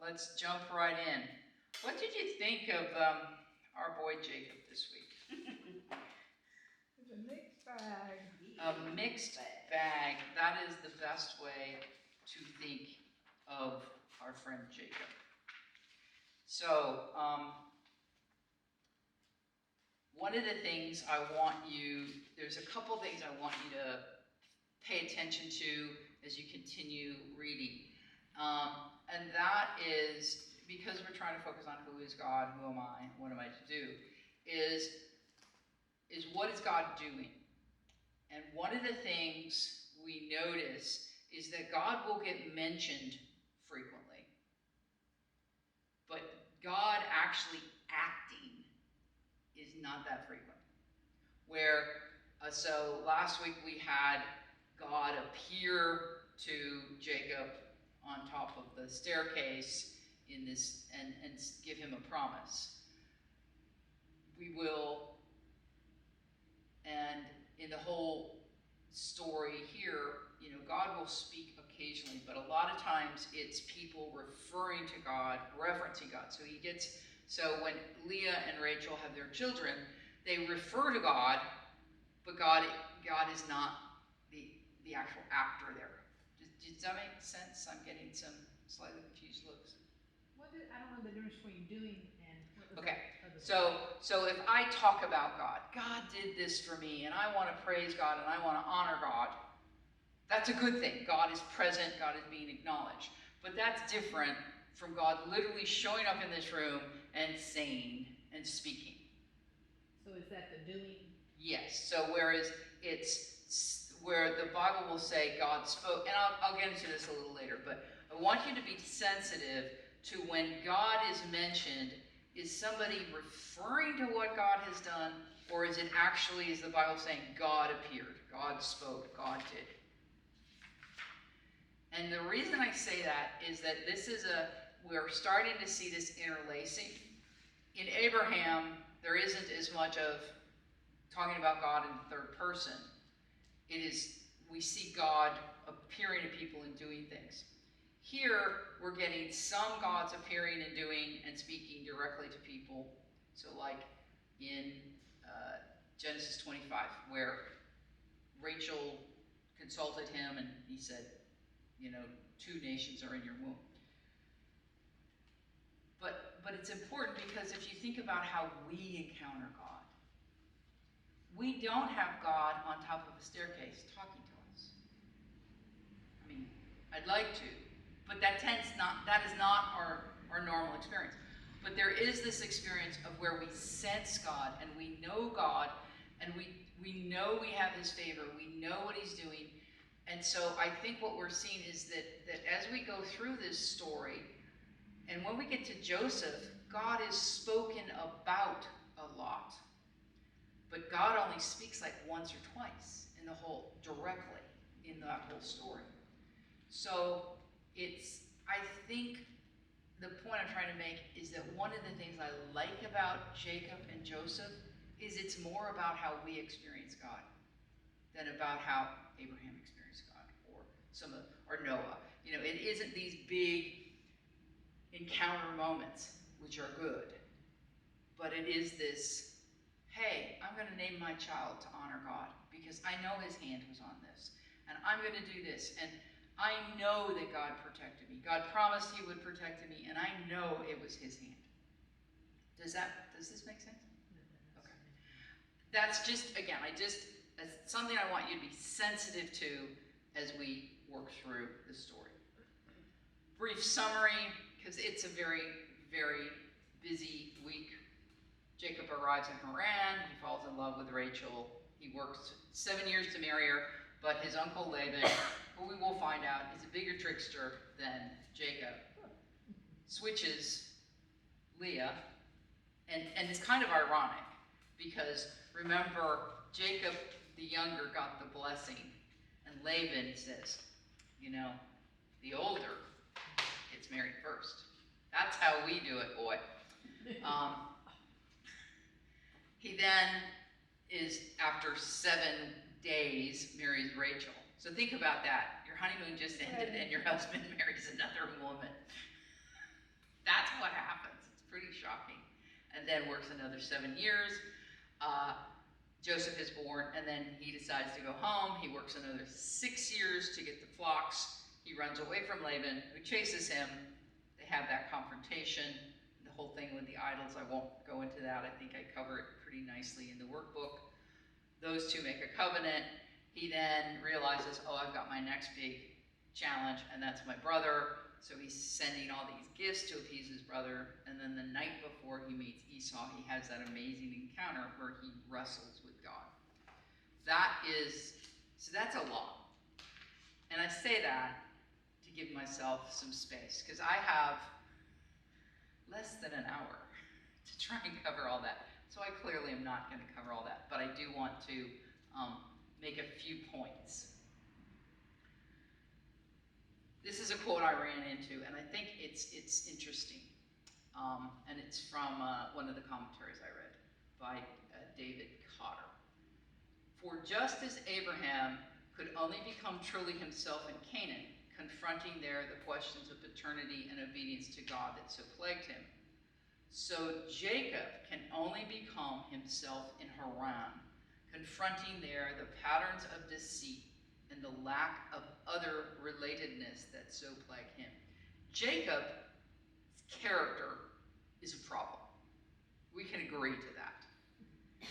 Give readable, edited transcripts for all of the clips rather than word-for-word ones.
let's jump right in. What did you think of our boy Jacob this week? It's a mixed bag. A mixed bag. That is the best way to think of our friend Jacob. So, one of the things I want you, there's a couple things I want you to pay attention to as you continue reading. And that is, because we're trying to focus on who is God, who am I, what am I to do, is what is God doing? And one of the things we notice is that God will get mentioned frequently. But God actually acting is not that frequent. So last week we had God appear to Jacob on top of the staircase in this and give him a promise. We will, and in the whole story here, God will speak occasionally, but a lot of times it's people referring to God, reverencing God. So when Leah and Rachel have their children, they refer to God, but God is not the actual actor there. Does that make sense? I'm getting some slightly confused looks. I don't know the difference between doing and what was Okay, the other so if I talk about God did this for me, and I want to praise God, and I want to honor God, that's a good thing. God is present, God is being acknowledged. But that's different from God literally showing up in this room and saying and speaking. So is that the doing? Yes, so whereas it's where the Bible will say God spoke, and I'll get into this a little later, but I want you to be sensitive to when God is mentioned, is somebody referring to what God has done, or is it actually, is the Bible saying, God appeared, God spoke, God did? And the reason I say that is that we're starting to see this interlacing. In Abraham, there isn't as much of talking about God in the third person. We see God appearing to people and doing things. Here, we're getting some gods appearing and doing and speaking directly to people. So like in Genesis 25, where Rachel consulted him and he said, 2 nations are in your womb. But it's important because if you think about how we encounter God, we don't have God on top of a staircase talking to us. I mean, I'd like to, but that is not our normal experience. But there is this experience of where we sense God and we know God and we know we have his favor, we know what he's doing. And so I think what we're seeing is that as we go through this story, and when we get to Joseph, God is spoken about a lot. But God only speaks like once or twice directly in that whole story. So I think the point I'm trying to make is that one of the things I like about Jacob and Joseph is it's more about how we experience God than about how Abraham experienced God or Noah. It isn't these big encounter moments, which are good, but it is this, hey, I'm going to name my child to honor God because I know his hand was on this, and I'm going to do this, and I know that God protected me. God promised he would protect me, and I know it was his hand. Does this make sense? Okay. That's just, again, that's something I want you to be sensitive to as we work through the story. Brief summary, because it's a very, very busy week. Jacob arrives in Haran. He falls in love with Rachel. He works 7 years to marry her, but his uncle Laban, who we will find out is a bigger trickster than Jacob, switches Leah, and it's kind of ironic, because remember, Jacob the younger got the blessing, and Laban says, the older gets married first. That's how we do it, boy. He then after 7 days, marries Rachel. So think about that. Your honeymoon just ended and your husband marries another woman. shocking. And then works another 7 years. Joseph is born, and then he decides to go home. He works another 6 years to get the flocks. He runs away from Laban, who chases him. They have that confrontation. The whole thing with the idols, I won't go into that. I think I cover it pretty nicely in the workbook. Those two make a covenant. He then realizes, oh, I've got my next big challenge, and that's my brother. So he's sending all these gifts to appease his brother. And then the night before he meets Esau, he has that amazing encounter where he wrestles with God. So that's a lot. And I say that to give myself some space, because I have less than an hour to try and cover all that. So I clearly am not going to cover all that, but I do want to make a few points. This is a quote I ran into, and I think it's interesting. And it's from one of the commentaries I read by David Cotter. For just as Abraham could only become truly himself in Canaan, confronting there the questions of paternity and obedience to God that so plagued him, so Jacob can only become himself in Haran, confronting there the patterns of deceit and the lack of other relatedness that so plague him. Jacob's character is a problem. We can agree to that.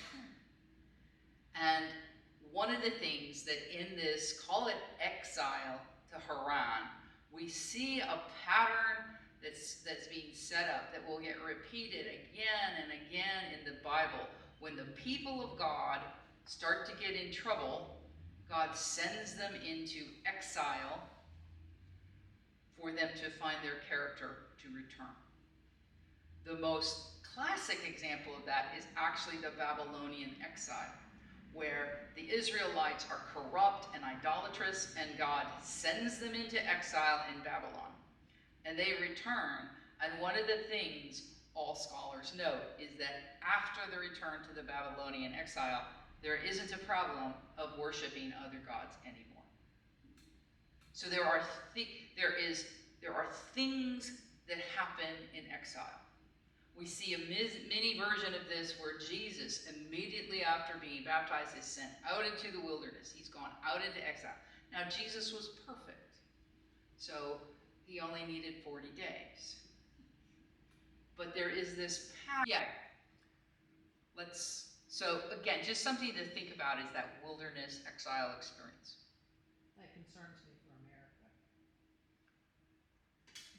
And one of the things that in this, call it exile to Haran, we see a pattern that's being set up that will get repeated again and again in the Bible. When the people of God start to get in trouble, God sends them into exile for them to find their character to return. The most classic example of that is actually the Babylonian exile, where the Israelites are corrupt and idolatrous, and God sends them into exile in Babylon. And they return, and one of the things all scholars note is that after the return to the Babylonian exile, there isn't a problem of worshiping other gods anymore. So there are things that happen in exile. We see a mini version of this where Jesus, immediately after being baptized, is sent out into the wilderness. He's gone out into exile. Now, Jesus was perfect, so he only needed 40 days. But there is this path. Yeah. So again, just something to think about is that wilderness exile experience. That concerns me for America.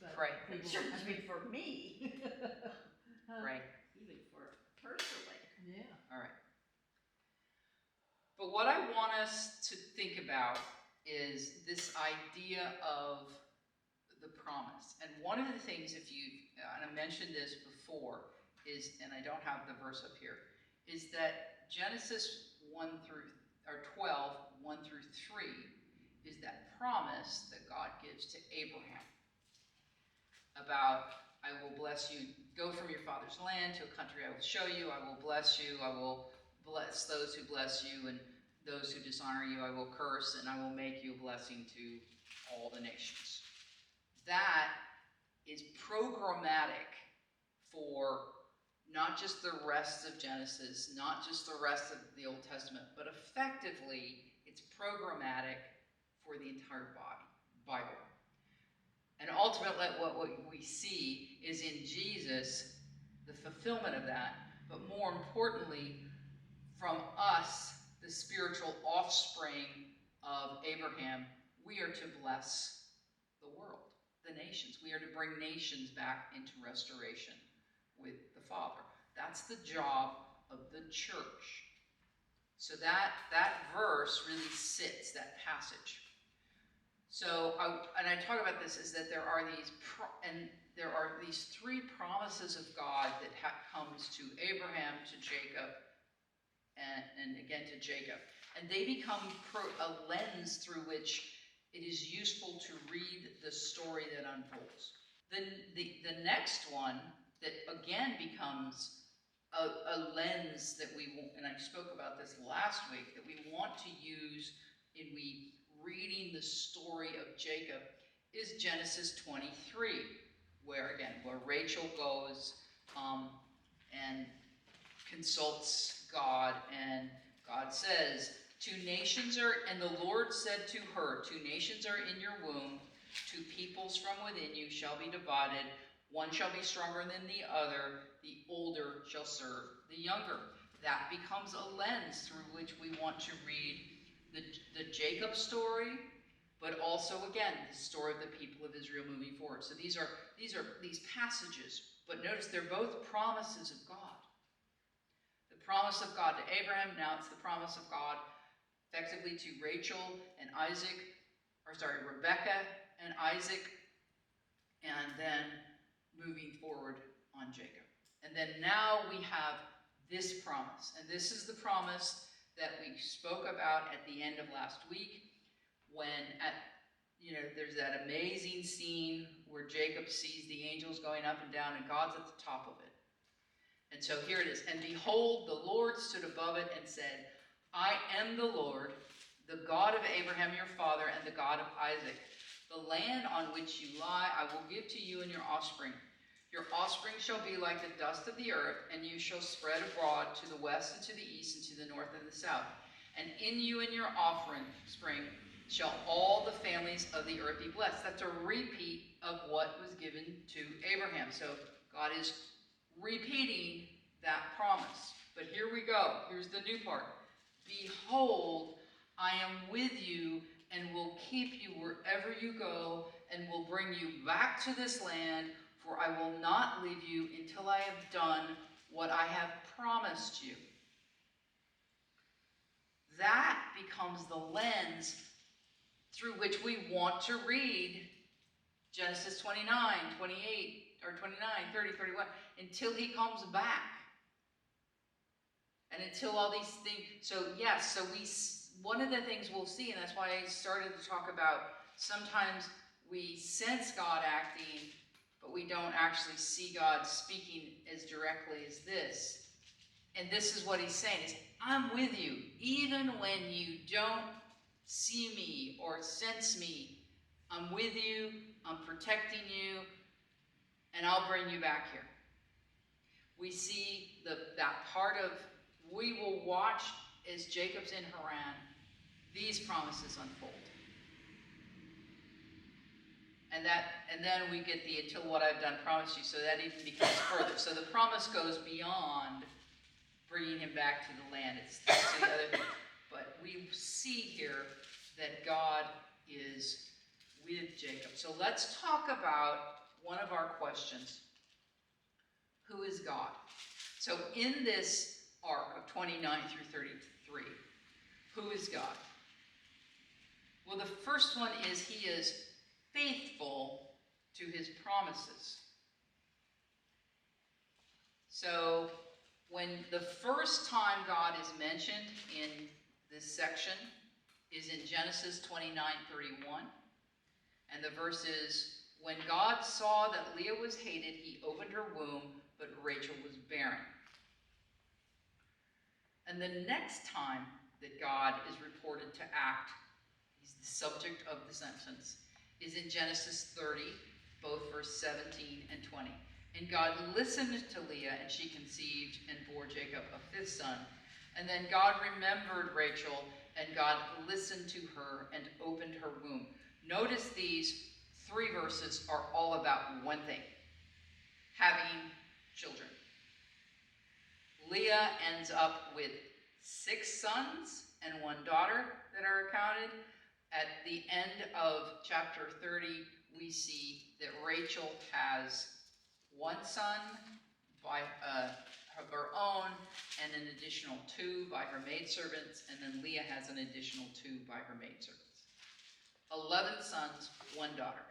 But Right. It concerns me for me. Right. Even for personally. Yeah. All right. But what I want us to think about is this idea of the promise. And one of the things, and I mentioned this before, is, and I don't have the verse up here, is that Genesis 12, 1 through 3, is that promise that God gives to Abraham about, I will bless you, go from your father's land to a country I will show you, I will bless you, I will bless those who bless you, and those who dishonor you I will curse, and I will make you a blessing to all the nations. That is programmatic for not just the rest of Genesis, not just the rest of the Old Testament, but effectively it's programmatic for the entire Bible. And ultimately what we see is in Jesus the fulfillment of that, but more importantly, from us, the spiritual offspring of Abraham, we are to bless the world, the nations. We are to bring nations back into restoration with the Father. That's the job of the church. So that verse really sits, that passage. So, I talk about this, is that there are these three promises of God that comes to Abraham, to Jacob, and again to Jacob. And they become a lens through which it is useful to read the story that unfolds. Then the next one that again becomes a lens that we want, and I spoke about this last week, that we want to use in reading the story of Jacob, is Genesis 23, where Rachel goes and consults God, and God says, and the Lord said to her, 2 nations are in your womb, 2 peoples from within you shall be divided, one shall be stronger than the other, the older shall serve the younger. That becomes a lens through which we want to read the Jacob story, but also, again, the story of the people of Israel moving forward. So these passages, but notice they're both promises of God. The promise of God to Abraham, now it's the promise of God effectively to Rachel and Rebecca and Isaac, and then moving forward on Jacob. And then now we have this promise, and this is the promise that we spoke about at the end of last week, when there's that amazing scene where Jacob sees the angels going up and down, and God's at the top of it. And so here it is. And behold, the Lord stood above it and said, I am the Lord, the God of Abraham your father, and the God of Isaac. The land on which you lie I will give to you and your offspring. Your offspring shall be like the dust of the earth, and you shall spread abroad to the west and to the east and to the north and the south. And in you and your offspring shall all the families of the earth be blessed. That's a repeat of what was given to Abraham. So God is repeating that promise. But here we go. Here's the new part. Behold, I am with you and will keep you wherever you go and will bring you back to this land, for I will not leave you until I have done what I have promised you. That becomes the lens through which we want to read Genesis 29, 28, or 29, 30, 31, until he comes back. And until all these things, one of the things we'll see, and that's why I started to talk about sometimes we sense God acting, but we don't actually see God speaking as directly as this. And this is what he's saying, is I'm with you, even when you don't see me or sense me. I'm with you, I'm protecting you, and I'll bring you back here. We see that part of, we will watch as Jacob's in Haran, these promises unfold. And then we get the until what I've done promise you, so that even becomes further. So the promise goes beyond bringing him back to the land. It's the other thing. But we see here that God is with Jacob. So let's talk about one of our questions. Who is God? So in this arc of 29 through 33, who is God? Well, the first one is he is faithful to his promises. So when the first time God is mentioned in this section is in Genesis 29:31, and the verse is, when God saw that Leah was hated, he opened her womb, but Rachel was barren. And the next time that God is reported to act, he's the subject of the sentence, is in Genesis 30, both verse 17 and 20. And God listened to Leah, and she conceived and bore Jacob a 5th son. And then God remembered Rachel, and God listened to her and opened her womb. Notice these 3 verses are all about one thing: having children. Leah ends up with 6 sons and 1 daughter that are accounted. At the end of chapter 30, we see that Rachel has 1 son by of her own, and an additional 2 by her maidservants, and then Leah has an additional 2 by her maidservants. 11 sons, 1 daughter.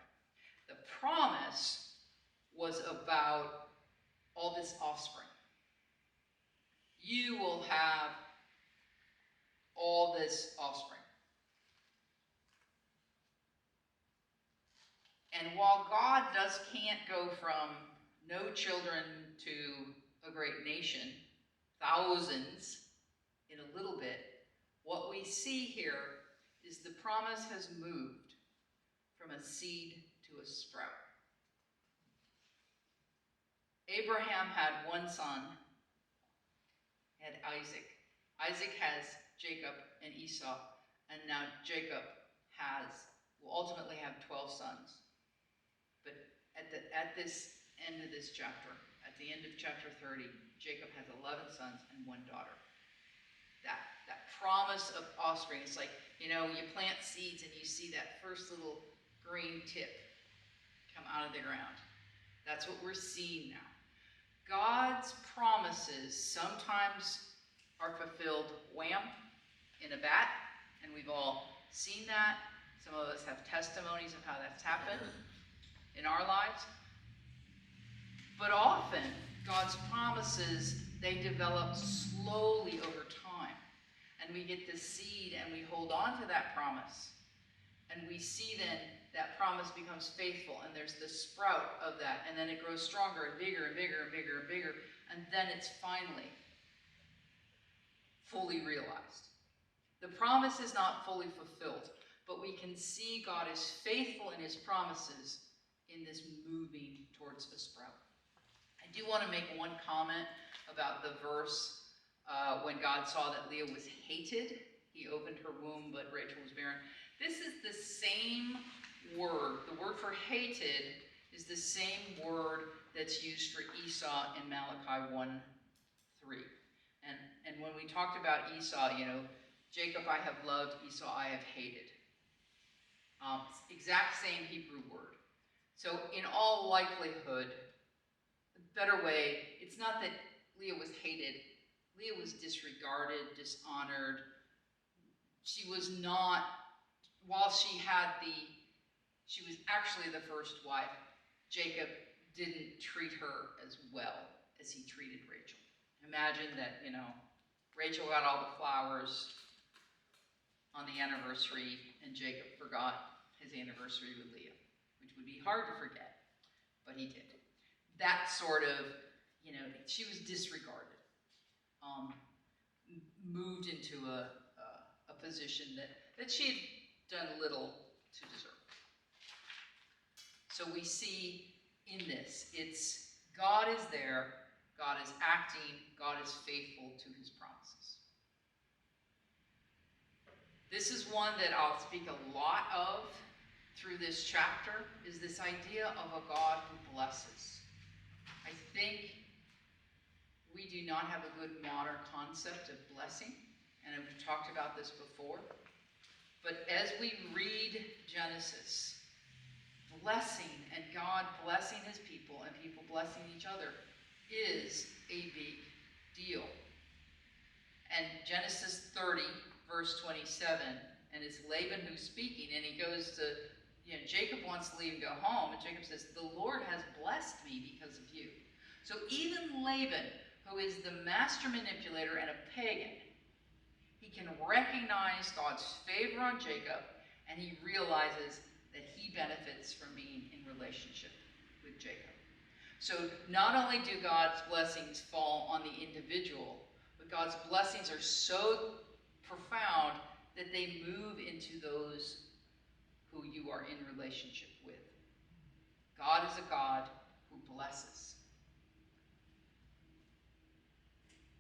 The promise was about all this offspring. You will have all this offspring. And while God can't go from no children to a great nation, thousands in a little bit, what we see here is the promise has moved from a seed to a sprout. Abraham had one son, had Isaac. Isaac has Jacob and Esau, and now Jacob will ultimately have 12 sons. But at this end of this chapter, at the end of chapter 30, Jacob has 11 sons and one daughter. That promise of offspring, it's like, you plant seeds and you see that first little green tip come out of the ground. That's what we're seeing now. God's promises sometimes are fulfilled wham, in a bat, and we've all seen that. Some of us have testimonies of how that's happened in our lives. But often, God's promises, they develop slowly over time. And we get the seed and we hold on to that promise. And we see then that promise becomes faithful, and there's the sprout of that, and then it grows stronger and bigger and bigger and bigger and bigger, and then it's finally fully realized. The promise is not fully fulfilled, but we can see God is faithful in his promises in this moving towards a sprout. I do want to make one comment about the verse when God saw that Leah was hated. He opened her womb, but Rachel was barren. This is the same word. The word for hated is the same word that's used for Esau in Malachi 1:3. And when we talked about Esau, Jacob I have loved, Esau I have hated. Exact same Hebrew word. So in all likelihood, the better way, it's not that Leah was hated. Leah was disregarded, dishonored. She was not, while she was actually the first wife, Jacob didn't treat her as well as he treated Rachel. Imagine that, Rachel got all the flowers on the anniversary and Jacob forgot his anniversary with Leah, which would be hard to forget, but he did. That sort of, she was disregarded, moved into a position that she had done little to deserve. So we see in this, it's God is there, God is acting, God is faithful to his promises. This is one that I'll speak a lot of through this chapter, is this idea of a God who blesses. I think we do not have a good modern concept of blessing, and I've talked about this before. But as we read Genesis, blessing and God blessing his people and people blessing each other is a big deal. And Genesis 30, verse 27, and it's Laban who's speaking, and he goes to, Jacob wants to leave and go home, and Jacob says, the Lord has blessed me because of you. So even Laban, who is the master manipulator and a pagan, he can recognize God's favor on Jacob, and he realizes that he benefits from being in relationship with Jacob. So not only do God's blessings fall on the individual, but God's blessings are so profound that they move into those who you are in relationship with. God is a God who blesses.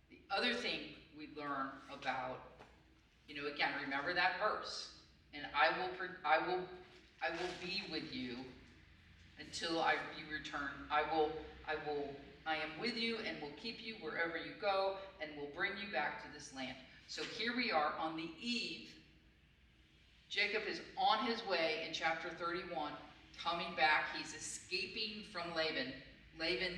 The other thing we learn about, again, remember that verse, and I will be with you until you return. I am with you and will keep you wherever you go and will bring you back to this land. So here we are on the eve. Jacob is on his way in chapter 31, coming back. He's escaping from Laban. Laban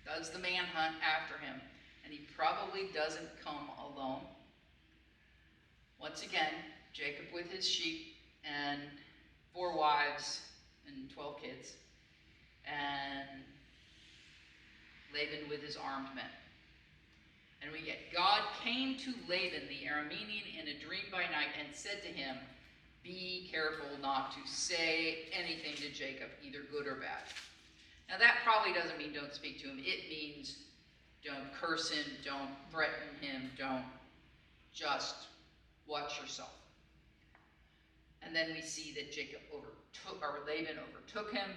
does the manhunt after him, and he probably doesn't come alone. Once again, Jacob with his sheep and 4 wives and 12 kids, and Laban with his armed men. And we get, God came to Laban the Aramean in a dream by night and said to him, be careful not to say anything to Jacob, either good or bad. Now that probably doesn't mean don't speak to him. It means don't curse him, don't threaten him, don't, just watch yourself. And then we see that Laban overtook him.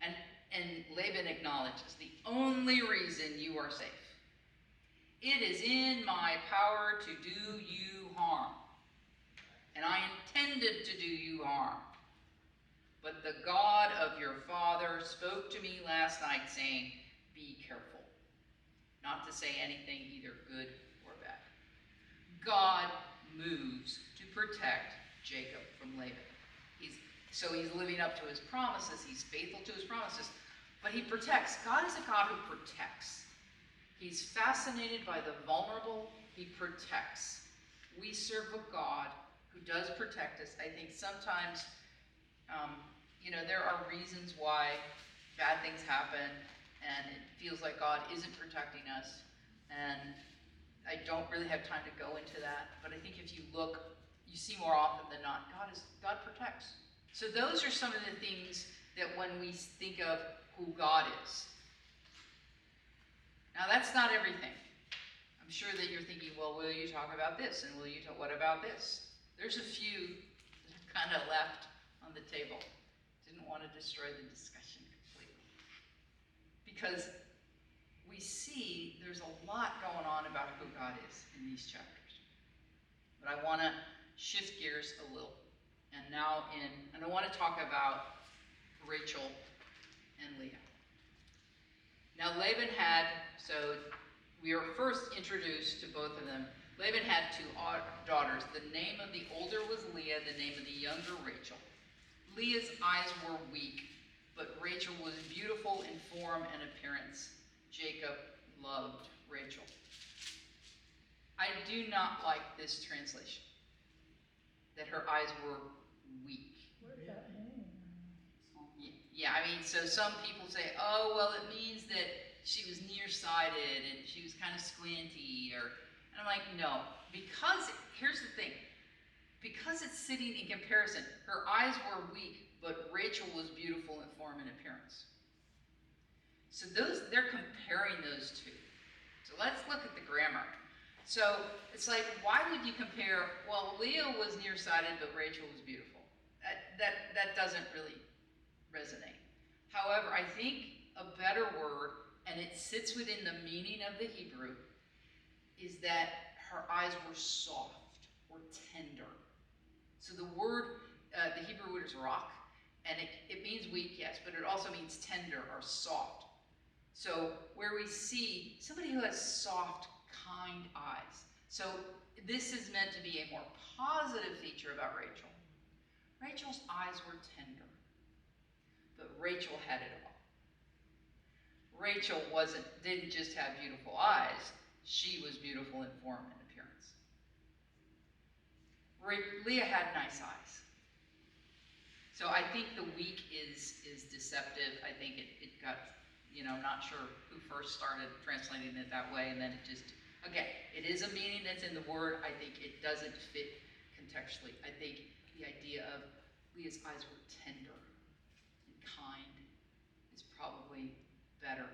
And And Laban acknowledges, the only reason you are safe. It is in my power to do you harm. And I intended to do you harm. But the God of your father spoke to me last night, saying, be careful, not to say anything either good or bad. God moves to protect Jacob from Laban. So he's living up to his promises. He's faithful to his promises. But he protects. God is a God who protects. He's fascinated by the vulnerable. He protects. We serve a God who does protect us. I think sometimes, there are reasons why bad things happen, and it feels like God isn't protecting us. And I don't really have time to go into that. But I think if you look, you see more often than not, God protects. So those are some of the things that when we think of who God is. Now that's not everything. I'm sure that you're thinking, well, will you talk about this? And what about this? There's a few that kind of left on the table. Didn't want to destroy the discussion completely. Because we see there's a lot going on about who God is in these chapters. But I want to shift gears a little. And I want to talk about Rachel and Leah. Now we are first introduced to both of them. Laban had two daughters. The name of the older was Leah, the name of the younger Rachel. Leah's eyes were weak, but Rachel was beautiful in form and appearance. Jacob loved Rachel. I do not like this translation, that her eyes were weak. Where's that name? Yeah, so some people say, oh, well, it means that she was nearsighted and she was kind of squinty, and I'm like, no, here's the thing, because it's sitting in comparison, her eyes were weak, but Rachel was beautiful in form and appearance. So they're comparing those two. So let's look at the grammar. So it's like, why would you compare, well, Leah was nearsighted, but Rachel was beautiful? That doesn't really resonate. However, I think a better word, and it sits within the meaning of the Hebrew, is that her eyes were soft or tender. So the word, the Hebrew word is rock, and it means weak, yes, but it also means tender or soft. So where we see somebody who has soft, kind eyes. So this is meant to be a more positive feature about Rachel. Rachel's eyes were tender, but Rachel had it all. Rachel didn't just have beautiful eyes, she was beautiful in form and appearance. Leah had nice eyes. So I think the weak is deceptive. I think it got, I'm not sure who first started translating it that way, and then it just, again, it is a meaning that's in the word. I think it doesn't fit contextually. I think the idea of Leah's eyes were tender and kind is probably better.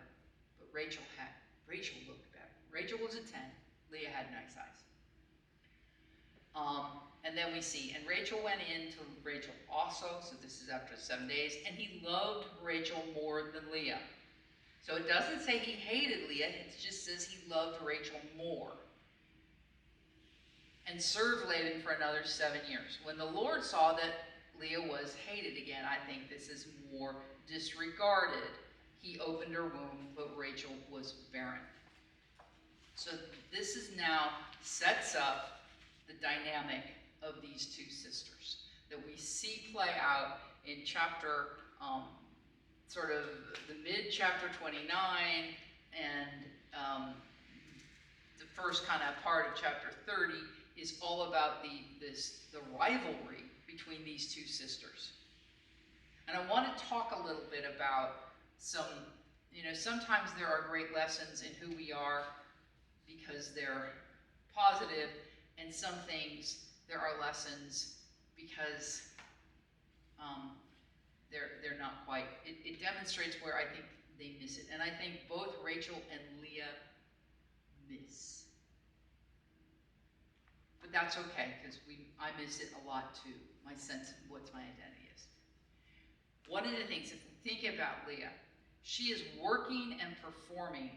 But Rachel looked better. Rachel was a 10. Leah had nice eyes. And then we see, and Rachel went in to Rachel also, so this is after 7 days, and he loved Rachel more than Leah. So it doesn't say he hated Leah, it just says he loved Rachel more. And served Laban for another 7 years. When the Lord saw that Leah was hated again, I think this is more disregarded, he opened her womb, but Rachel was barren. So this is now sets up the dynamic of these two sisters that we see play out in chapter, sort of the mid-chapter 29 and the first kind of part of chapter 30 is all about the rivalry between these two sisters. And I want to talk a little bit about sometimes there are great lessons in who we are because they're positive, and some things there are lessons because they're not quite. It demonstrates where I think they miss it, and I think both Rachel and Leah miss. But that's okay, because I miss it a lot too. My sense of what my identity is. One of the things, if we think about Leah, She is working and performing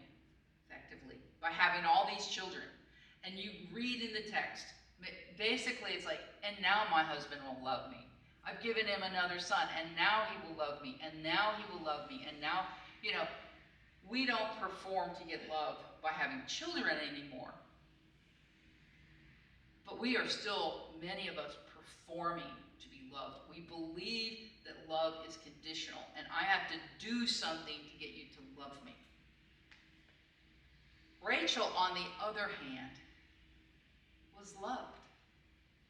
effectively by having all these children. And you read in the text, basically it's like, and now my husband will love me. I've given him another son, and now he will love me, and now he will love me, and now, we don't perform to get love by having children anymore. But we are still, many of us, performing to be loved. We believe that love is conditional, and I have to do something to get you to love me. Rachel, on the other hand, was loved.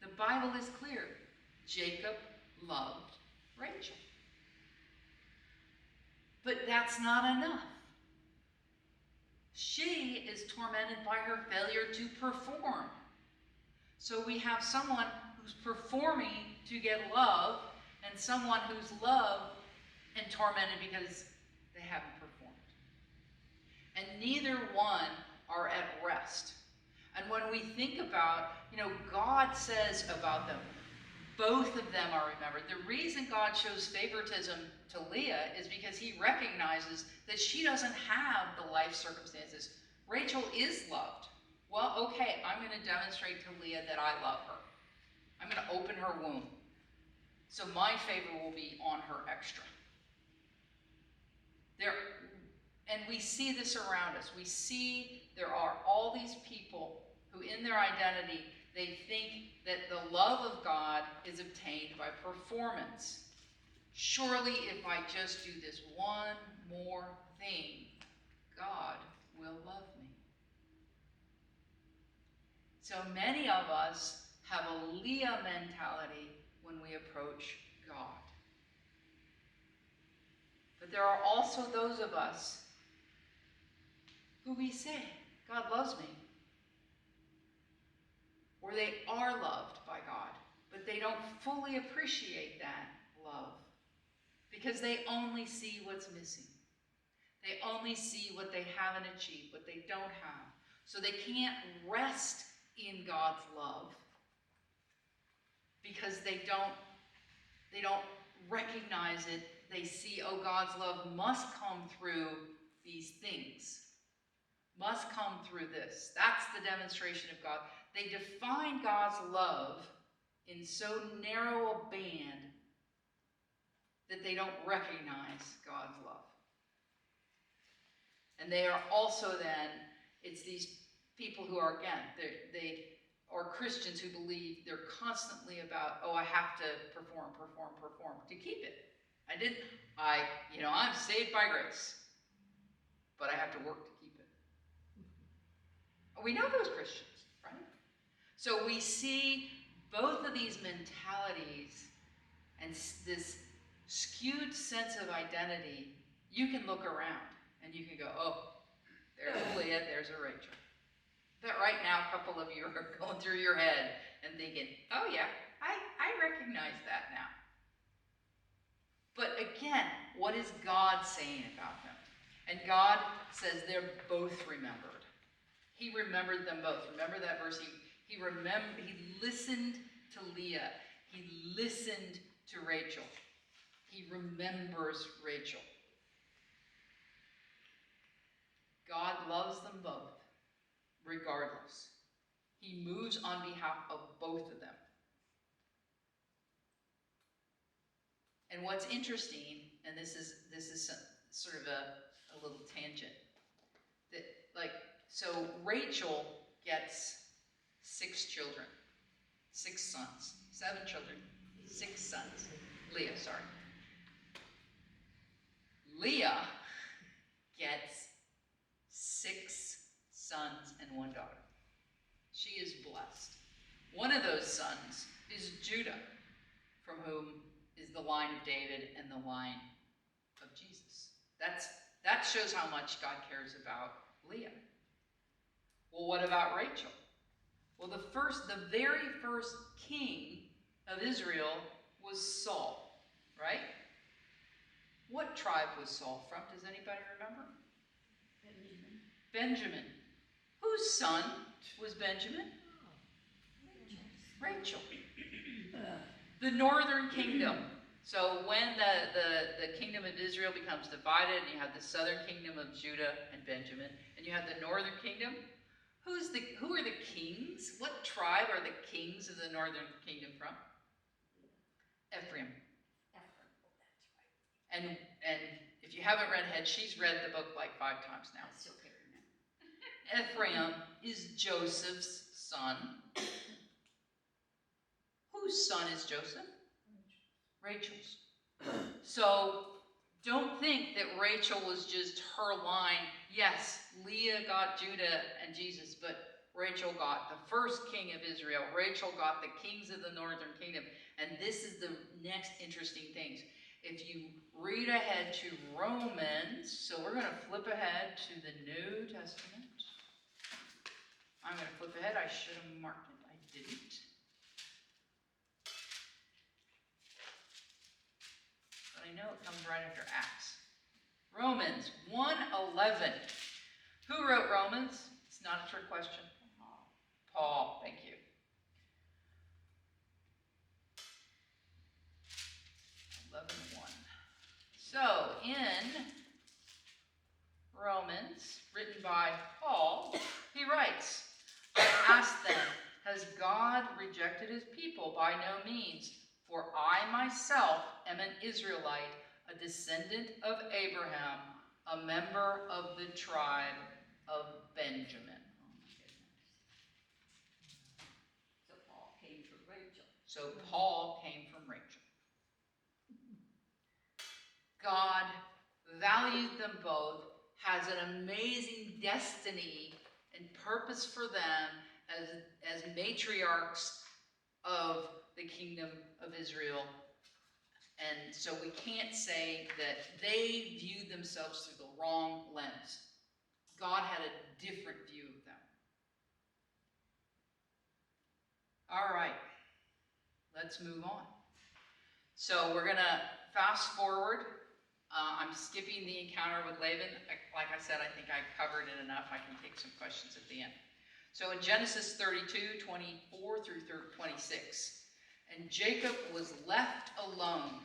The Bible is clear. Jacob loved Rachel. But that's not enough. She is tormented by her failure to perform. So we have someone who's performing to get love, and someone who's loved and tormented because they haven't performed. And neither one are at rest. And when we think about, God says about them, both of them are remembered. The reason God shows favoritism to Leah is because he recognizes that she doesn't have the life circumstances. Rachel is loved. Well, okay, I'm going to demonstrate to Leah that I love her. I'm going to open her womb. So my favor will be on her extra. And we see this around us. We see there are all these people who in their identity, they think that the love of God is obtained by performance. Surely if I just do this one more thing, God will love me. So many of us have a Leah mentality when we approach God. But there are also those of us who we say, God loves me. Or they are loved by God, but they don't fully appreciate that love because they only see what's missing. They only see what they haven't achieved, what they don't have. So they can't rest in God's love because they don't recognize it. They see, oh, God's love must come through these things, must come through this. That's the demonstration of God. They define God's love in so narrow a band that they don't recognize God's love. And they are also then, it's these people who are, again, they are Christians who believe they're constantly about, oh, I have to perform to keep it. I'm saved by grace, but I have to work to keep it. We know those Christians, right? So we see both of these mentalities and this skewed sense of identity. You can look around and you can go, oh, there's a Leah, there's a Rachel. But right now, a couple of you are going through your head and thinking, oh yeah, I recognize that now. But again, what is God saying about them? And God says they're both remembered. He remembered them both. Remember that verse? He listened to Leah. He listened to Rachel. He remembers Rachel. God loves them both, regardless. He moves on behalf of both of them. And what's interesting, and this is sort of a little tangent, that so Rachel gets 6 children, 6 sons, 7 children, 6 sons. Leah, sorry. Leah gets 6 sons and 1 daughter. She is blessed. One of those sons is Judah, from whom is the line of David and the line of Jesus. That shows how much God cares about Leah. Well, what about Rachel? Well, the very first king of Israel was Saul, right? What tribe was Saul from? Does anybody remember? Benjamin. Whose son was Benjamin? Rachel. The northern kingdom. So when the kingdom of Israel becomes divided, and you have the southern kingdom of Judah and Benjamin, and you have the northern kingdom, who are the kings? What tribe are the kings of the northern kingdom from? Ephraim. Ephraim, oh, that's right. And if you haven't read ahead, she's read the book like 5 times now. I still can't remember. Ephraim is Joseph's son. Whose son is Joseph? Rachel's. So don't think that Rachel was just her line. Yes, Leah got Judah and Jesus, but Rachel got the first king of Israel. Rachel got the kings of the northern kingdom. And this is the next interesting things. If you read ahead to Romans, so we're going to flip ahead to the New Testament. I'm going to flip ahead. I should have marked it. I didn't. But I know it comes right after Acts. Romans 1:11. Who wrote Romans? It's not a trick question. Paul, thank you. 11:1. So in Romans, written by Paul, he writes, I ask then, has God rejected his people? By no means, for I myself am an Israelite, a descendant of Abraham, a member of the tribe of Benjamin. Oh my goodness. So Paul came from Rachel. So Paul came from Rachel. God valued them both, has an amazing destiny and purpose for them as matriarchs of the kingdom of Israel. And so we can't say that they viewed themselves through the wrong lens. God had a different view of them. All right, let's move on. So we're going to fast forward. I'm skipping the encounter with Laban. Like I said, I think I covered it enough. I can take some questions at the end. So in Genesis 32, 24 through 26, and Jacob was left alone.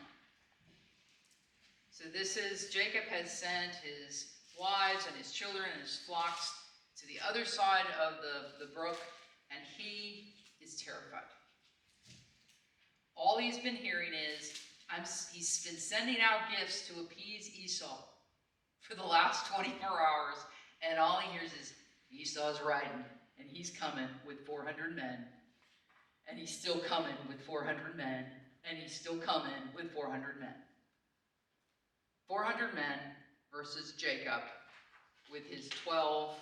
So this is, Jacob has sent his wives and his children and his flocks to the other side of the brook, and he is terrified. All he's been hearing is, he's been sending out gifts to appease Esau for the last 24 hours, and all he hears is Esau's riding, and he's coming with 400 men, and he's still coming with 400 men, and he's still coming with 400 men. 400 men versus Jacob with his 12.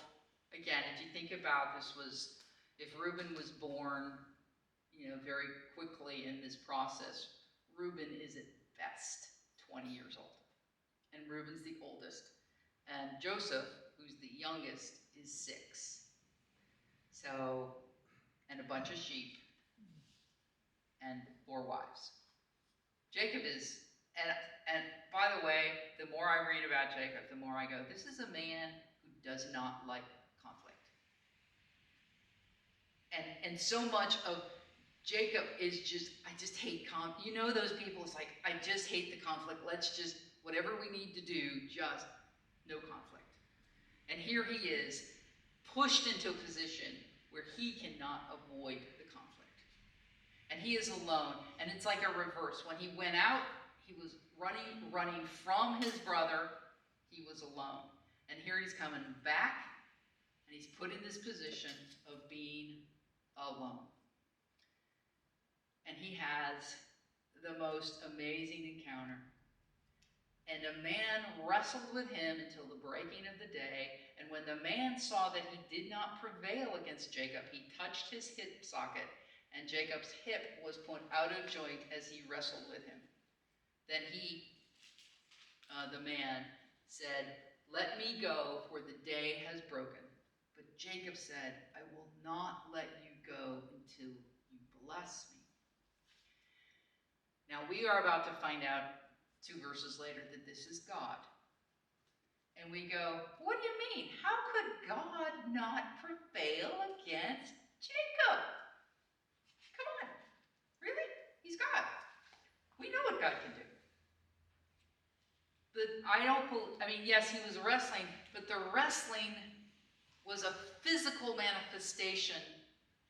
Again, if you think about this, if Reuben was born, very quickly in this process, Reuben is at best 20 years old. And Reuben's the oldest. And Joseph, who's the youngest, is 6. So, and a bunch of sheep and 4 wives. Jacob is, and by the way, the more I read about Jacob, the more I go, this is a man who does not like conflict. And so much of Jacob is just, I just hate conflict. You know those people, it's like, I just hate the conflict. Let's just, whatever we need to do, just no conflict. And here he is, pushed into a position where he cannot avoid the conflict. And he is alone. And it's like a reverse. When he went out, he was running from his brother. He was alone. And here he's coming back, and he's put in this position of being alone. And he has the most amazing encounter. And a man wrestled with him until the breaking of the day. And when the man saw that he did not prevail against Jacob, he touched his hip socket, and Jacob's hip was put out of joint as he wrestled with him. Then the man said, "Let me go, for the day has broken." But Jacob said, "I will not let you go until you bless me." Now we are about to find out 2 verses later that this is God. And we go, what do you mean? How could God not prevail against Jacob? Come on. Really? He's God. We know what God can do. Yes, he was wrestling, but the wrestling was a physical manifestation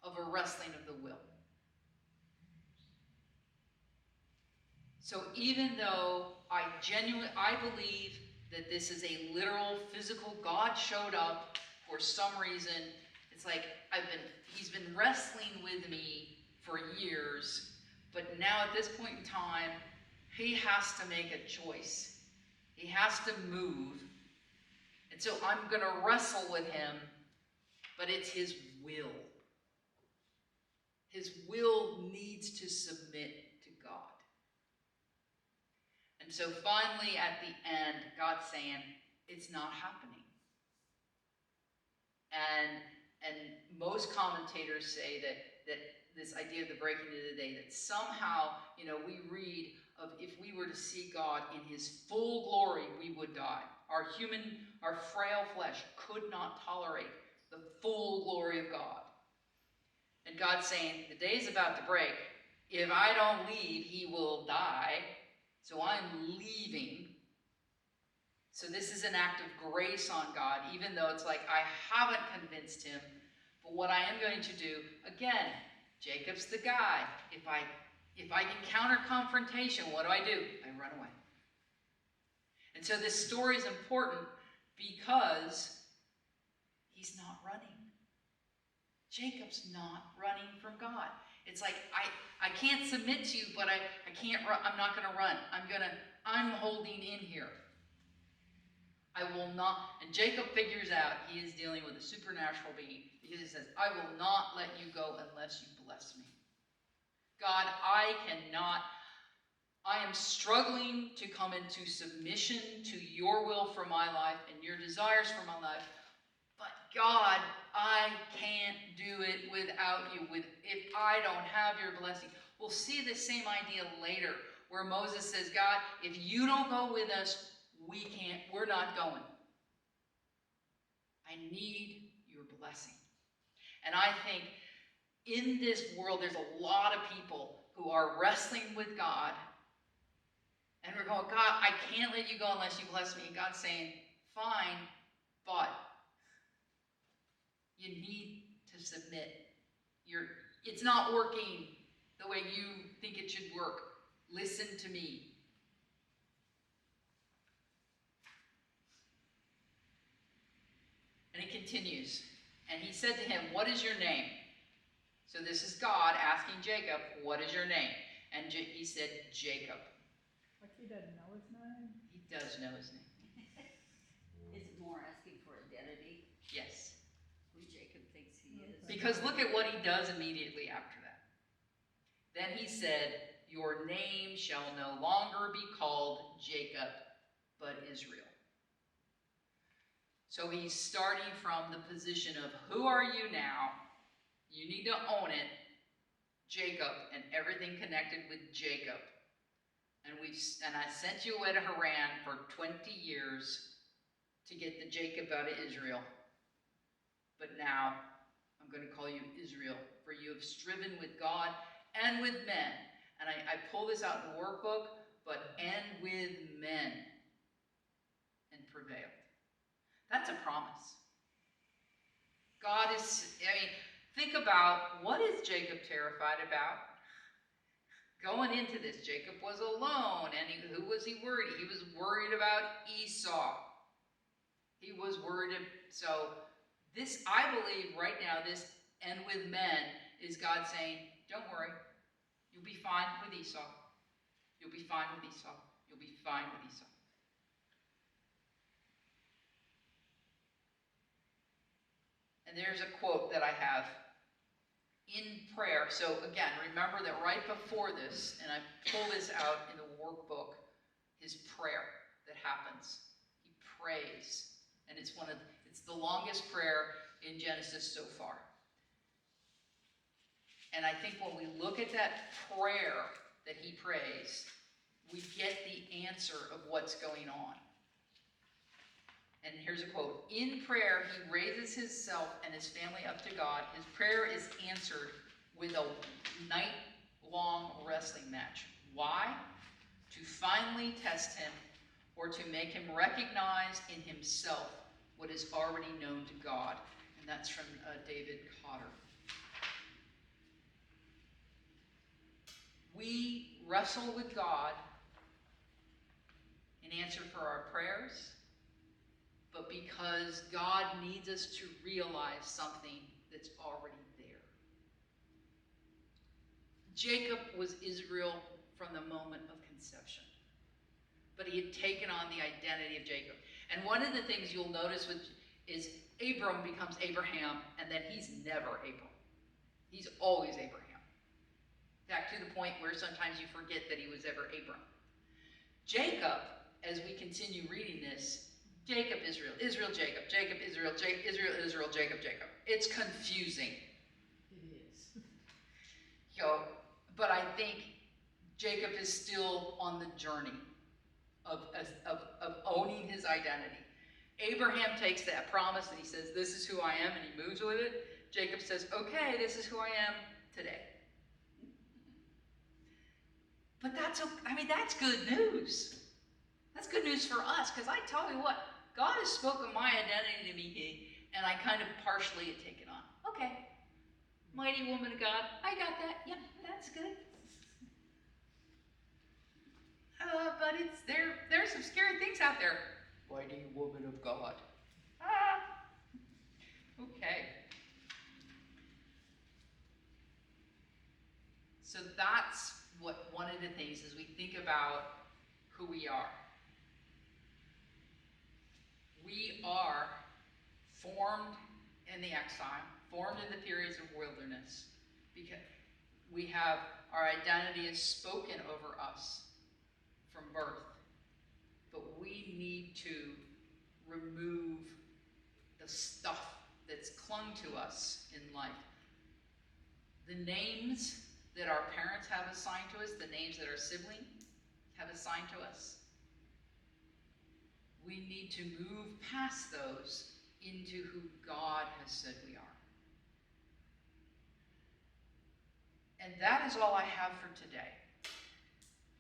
of a wrestling of the will. So even though I believe that this is a literal, physical, God showed up for some reason. It's like he's been wrestling with me for years, but now at this point in time, he has to make a choice. He has to move. And so I'm going to wrestle with him, but it's his will. His will needs to submit to God. And so finally at the end, God's saying, it's not happening. And most commentators say that this idea of the breaking of the day, that somehow, we read of if we were to see God in his full glory, we would die. Our frail flesh could not tolerate the full glory of God. And God's saying, the day's about to break. If I don't leave, he will die. So I'm leaving. So this is an act of grace on God, even though it's like I haven't convinced him. But what I am going to do, again, Jacob's the guy. If I encounter confrontation, what do? I run away. And so this story is important because he's not running. Jacob's not running from God. It's like, I can't submit to you, but I can't run. I'm not going to run. I'm holding in here. I will not. And Jacob figures out he is dealing with a supernatural being. Because he says, I will not let you go unless you bless me. God, I am struggling to come into submission to your will for my life and your desires for my life. But God, I can't do it without you, if I don't have your blessing. We'll see the same idea later, where Moses says, God, if you don't go with us, we're not going. I need your blessing. And I think in this world, there's a lot of people who are wrestling with God. And we're going, God, I can't let you go unless you bless me. And God's saying, fine, but you need to submit. It's not working the way you think it should work. Listen to me. And it continues. And he said to him, what is your name? So this is God asking Jacob, what is your name? And he said, Jacob. Like he doesn't know his name? He does know his name. Is it more asking for identity? Yes. Who Jacob thinks he is? Because look at what he does immediately after that. Then he said, your name shall no longer be called Jacob, but Israel. So he's starting from the position of, who are you now? You need to own it, Jacob, and everything connected with Jacob. And I sent you away to Haran for 20 years to get the Jacob out of Israel. But now I'm going to call you Israel, for you have striven with God and with men. And I pull this out in the workbook, and with men, and prevailed. That's a promise. Think about, what is Jacob terrified about? Going into this, Jacob was alone, and who was he worried? He was worried about Esau. He was worried. So this, I believe right now, this and with men is God saying, don't worry, you'll be fine with Esau. You'll be fine with Esau. You'll be fine with Esau. And there's a quote that I have in prayer. So again, remember that right before this, and I pull this out in the workbook, his prayer that happens. He prays. And it's the longest prayer in Genesis so far. And I think when we look at that prayer that he prays, we get the answer of what's going on. And here's a quote. In prayer, he raises himself and his family up to God. His prayer is answered with a night-long wrestling match. Why? To finally test him or to make him recognize in himself what is already known to God. And that's from David Cotter. We wrestle with God in answer for our prayers, but because God needs us to realize something that's already there. Jacob was Israel from the moment of conception, but he had taken on the identity of Jacob. And one of the things you'll notice is Abram becomes Abraham, and then he's never Abram. He's always Abraham. In fact, to the point where sometimes you forget that he was ever Abram. Jacob, as we continue reading this, Jacob, Israel, Israel, Jacob, Jacob, Israel, Israel, Israel, Jacob, Jacob. It's confusing. It is. But I think Jacob is still on the journey of owning his identity. Abraham takes that promise and he says, this is who I am, and he moves with it. Jacob says, okay, this is who I am today. But that's good news. That's good news for us, because I tell you what, God has spoken my identity to me, and I kind of partially have taken on. Okay, mighty woman of God, I got that. Yep, that's good. But there's some scary things out there. Mighty woman of God. Okay. So that's what one of the things is we think about who we are. We are formed in the exile, formed in the periods of wilderness, because we have our identity is spoken over us from birth. But we need to remove the stuff that's clung to us in life. The names that our parents have assigned to us, the names that our siblings have assigned to us, we need to move past those into who God has said we are. And that is all I have for today.